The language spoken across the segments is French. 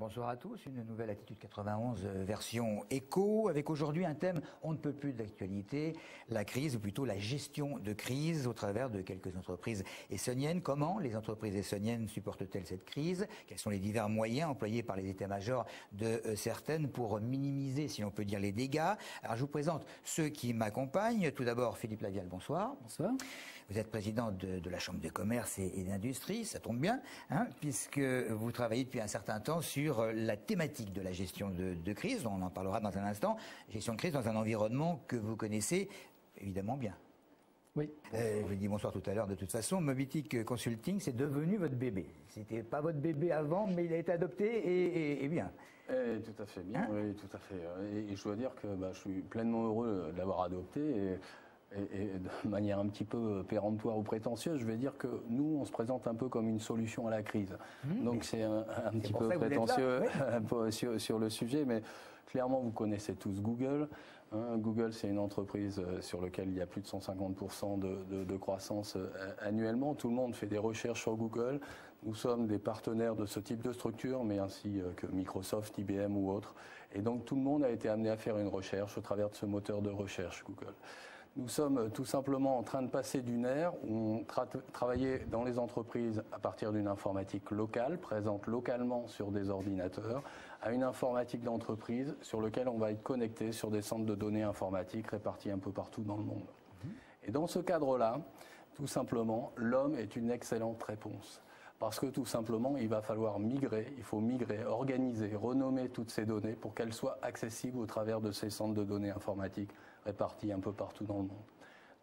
Bonsoir à tous, une nouvelle Attitude 91 version éco, avec aujourd'hui un thème on ne peut plus d'actualité, la crise ou plutôt la gestion de crise au travers de quelques entreprises essonniennes. Comment les entreprises essonniennes supportent-elles cette crise? Quels sont les divers moyens employés par les états-majors de certaines pour minimiser, si l'on peut dire, les dégâts? Alors je vous présente ceux qui m'accompagnent. Tout d'abord Philippe Lavial, bonsoir. Bonsoir. Vous êtes président de la Chambre de commerce et d'industrie, ça tombe bien, hein, puisque vous travaillez depuis un certain temps sur la thématique de la gestion de crise. On en parlera dans un instant. Gestion de crise dans un environnement que vous connaissez évidemment bien. Oui. Je vous ai dit bonsoir tout à l'heure. De toute façon, Mobitic Consulting, c'est devenu votre bébé. C'était pas votre bébé avant, mais il a été adopté et bien. Tout à fait bien, hein, oui, tout à fait. Et je dois dire que je suis pleinement heureux de l'avoir adopté. Et de manière un petit peu péremptoire ou prétentieuse, je vais dire que nous, on se présente un peu comme une solution à la crise. Donc c'est un petit peu prétentieux sur le sujet, mais clairement, vous connaissez tous Google. Google, c'est une entreprise sur laquelle il y a plus de 150% de croissance annuellement. Tout le monde fait des recherches sur Google. Nous sommes des partenaires de ce type de structure, mais ainsi que Microsoft, IBM ou autres. Et donc tout le monde a été amené à faire une recherche au travers de ce moteur de recherche Google. Nous sommes tout simplement en train de passer d'une ère où on travaillait dans les entreprises à partir d'une informatique locale, présente localement sur des ordinateurs, à une informatique d'entreprise sur laquelle on va être connecté sur des centres de données informatiques répartis un peu partout dans le monde. Et dans ce cadre-là, tout simplement, l'homme est une excellente réponse. Parce que tout simplement, il va falloir migrer, il faut migrer, organiser, renommer toutes ces données pour qu'elles soient accessibles au travers de ces centres de données informatiques répartis un peu partout dans le monde.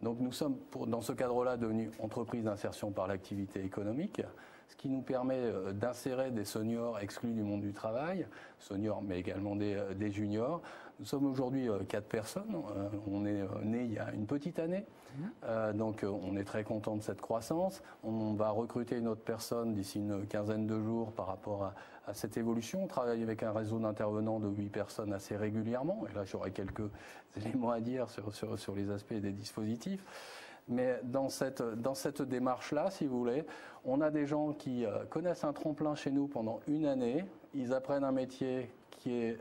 Donc nous sommes, dans ce cadre-là, devenus entreprise d'insertion par l'activité économique, ce qui nous permet d'insérer des seniors exclus du monde du travail, seniors mais également des juniors. Nous sommes aujourd'hui 4 personnes, on est né il y a une petite année, donc on est très content de cette croissance. On va recruter une autre personne d'ici une quinzaine de jours par rapport à cette évolution. On travaille avec un réseau d'intervenants de 8 personnes assez régulièrement, et là j'aurai quelques éléments à dire sur les aspects des dispositifs. Mais dans cette démarche-là, si vous voulez, on a des gens qui connaissent un tremplin chez nous pendant une année. Ils apprennent un métier qui est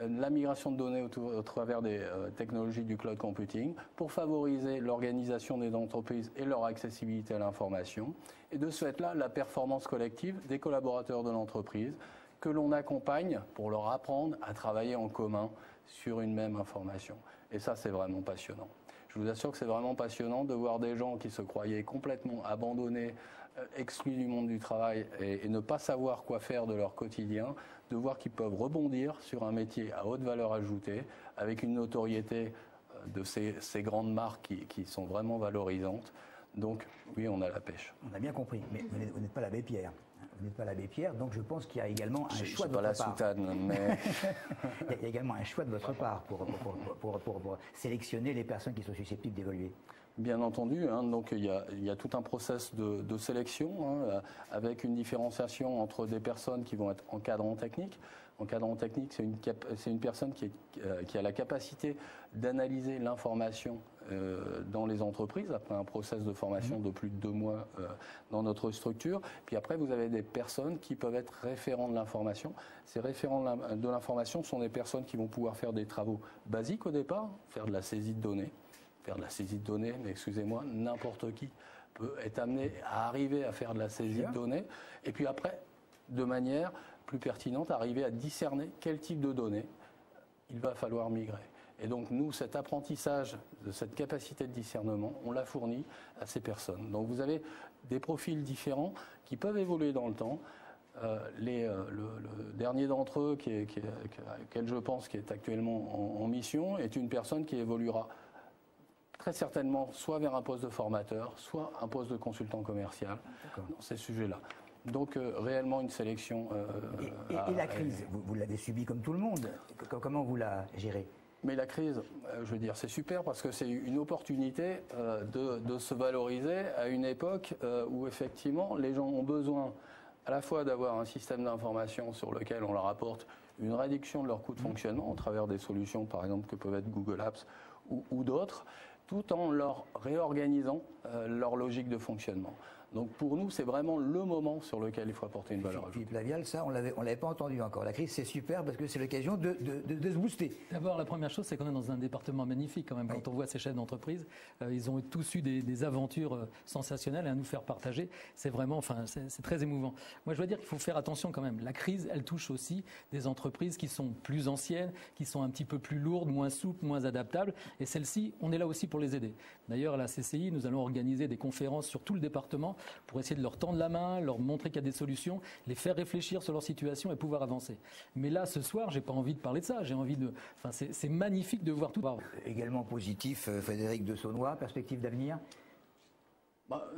la migration de données au travers des technologies du cloud computing pour favoriser l'organisation des entreprises et leur accessibilité à l'information. Et de ce fait-là, la performance collective des collaborateurs de l'entreprise que l'on accompagne pour leur apprendre à travailler en commun sur une même information. Et ça, c'est vraiment passionnant. Je vous assure que c'est vraiment passionnant de voir des gens qui se croyaient complètement abandonnés, exclus du monde du travail et ne pas savoir quoi faire de leur quotidien, de voir qu'ils peuvent rebondir sur un métier à haute valeur ajoutée, avec une notoriété de ces grandes marques qui sont vraiment valorisantes. Donc oui, on a la pêche. On a bien compris, mais vous n'êtes pas l'abbé Pierre. Vous n'êtes pas l'abbé Pierre, donc je pense qu'il y a également un choix de votre part. Je suis pas la soutane, mais... Il y a également un choix de votre part pour sélectionner les personnes qui sont susceptibles d'évoluer. Bien entendu, donc il y a tout un process de sélection avec une différenciation entre des personnes qui vont être encadrants techniques. Encadrant technique, c'est une personne qui a la capacité d'analyser l'information dans les entreprises après un process de formation de plus de 2 mois dans notre structure. Puis après, vous avez des personnes qui peuvent être référents de l'information. Ces référents de l'information sont des personnes qui vont pouvoir faire des travaux basiques au départ, faire de la saisie de données. Faire de la saisie de données, mais excusez-moi, n'importe qui peut être amené à arriver à faire de la saisie de données. Et puis après, de manière plus pertinente, arriver à discerner quel type de données il va falloir migrer. Et donc nous, cet apprentissage de cette capacité de discernement, on l'a fourni à ces personnes. Donc vous avez des profils différents qui peuvent évoluer dans le temps. Le dernier d'entre eux, auquel je pense qui est actuellement en mission, est une personne qui évoluera très certainement soit vers un poste de formateur, soit un poste de consultant commercial dans ces sujets-là. Donc réellement une sélection... Et la crise, vous l'avez subie comme tout le monde. Comment vous la gérez ? Mais la crise, je veux dire, c'est super parce que c'est une opportunité de se valoriser à une époque où effectivement les gens ont besoin à la fois d'avoir un système d'information sur lequel on leur apporte une réduction de leur coût de fonctionnement au travers des solutions par exemple que peuvent être Google Apps ou d'autres, tout en leur réorganisant leur logique de fonctionnement. Donc pour nous, c'est vraiment le moment sur lequel il faut apporter une valeur ajoutée. Philippe Lavial, ça, on l'avait pas entendu encore. La crise, c'est super parce que c'est l'occasion de se booster. D'abord, la première chose, c'est qu'on est dans un département magnifique quand même. Oui. Quand on voit ces chefs d'entreprise, ils ont tous eu des aventures sensationnelles à nous faire partager. C'est vraiment, enfin, c'est très émouvant. Moi, je dois dire qu'il faut faire attention quand même. La crise, elle touche aussi des entreprises qui sont plus anciennes, qui sont un petit peu plus lourdes, moins souples, moins adaptables. Et celles-ci, on est là aussi pour les aider. D'ailleurs, à la CCI, nous allons organiser des conférences sur tout le département pour essayer de leur tendre la main, leur montrer qu'il y a des solutions, les faire réfléchir sur leur situation et pouvoir avancer. Mais là, ce soir, j'ai pas envie de parler de ça. J'ai envie de, enfin, c'est magnifique de voir tout. Également positif, Frédéric de Saunoy, perspective d'avenir.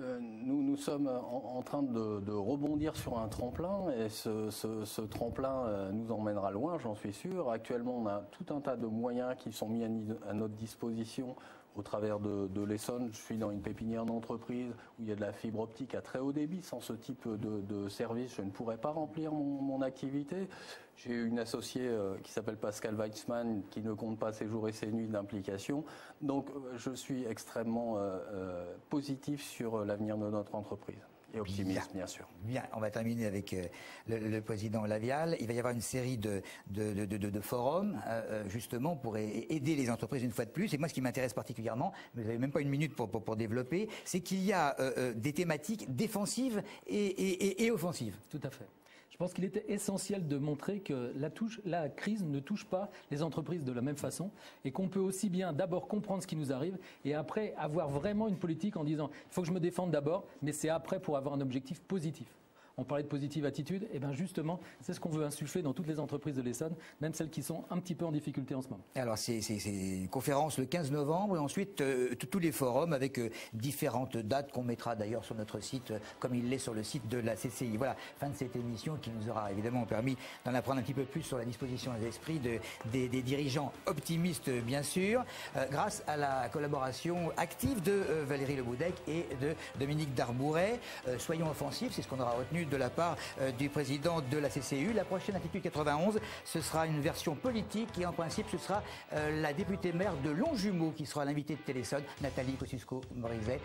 Nous sommes en train de rebondir sur un tremplin et ce tremplin nous emmènera loin, j'en suis sûr. Actuellement, on a tout un tas de moyens qui sont mis à notre disposition au travers de l'Essonne. Je suis dans une pépinière d'entreprise où il y a de la fibre optique à très haut débit. Sans ce type de service, je ne pourrais pas remplir mon activité. J'ai une associée qui s'appelle Pascal Weitzmann qui ne compte pas ses jours et ses nuits d'implication. Donc je suis extrêmement positif sur l'avenir de notre entreprise. Et optimiste, bien sûr. Bien, on va terminer avec le président Lavial. Il va y avoir une série de forums, justement, pour aider les entreprises une fois de plus. Et moi, ce qui m'intéresse particulièrement, mais vous n'avez même pas une minute pour développer, c'est qu'il y a des thématiques défensives et offensives. Tout à fait. Je pense qu'il était essentiel de montrer que la crise ne touche pas les entreprises de la même façon et qu'on peut aussi bien d'abord comprendre ce qui nous arrive et après avoir vraiment une politique en disant il faut que je me défende d'abord, mais c'est après pour avoir un objectif positif. On parlait de positive attitude, et bien justement, c'est ce qu'on veut insuffler dans toutes les entreprises de l'Essonne, même celles qui sont un petit peu en difficulté en ce moment. Alors c'est une conférence le 15 novembre et ensuite tous les forums avec différentes dates qu'on mettra d'ailleurs sur notre site, comme il l'est sur le site de la CCI. Voilà, fin de cette émission qui nous aura évidemment permis d'en apprendre un petit peu plus sur la disposition des esprits des dirigeants optimistes, bien sûr, grâce à la collaboration active de Valérie Leboudec et de Dominique Darbouret. Soyons offensifs, c'est ce qu'on aura retenu de la part du président de la CCU. La prochaine Attitude 91, ce sera une version politique et en principe ce sera la députée maire de Longjumeau qui sera l'invitée de Télésonne, Nathalie Kosciusko-Morizet.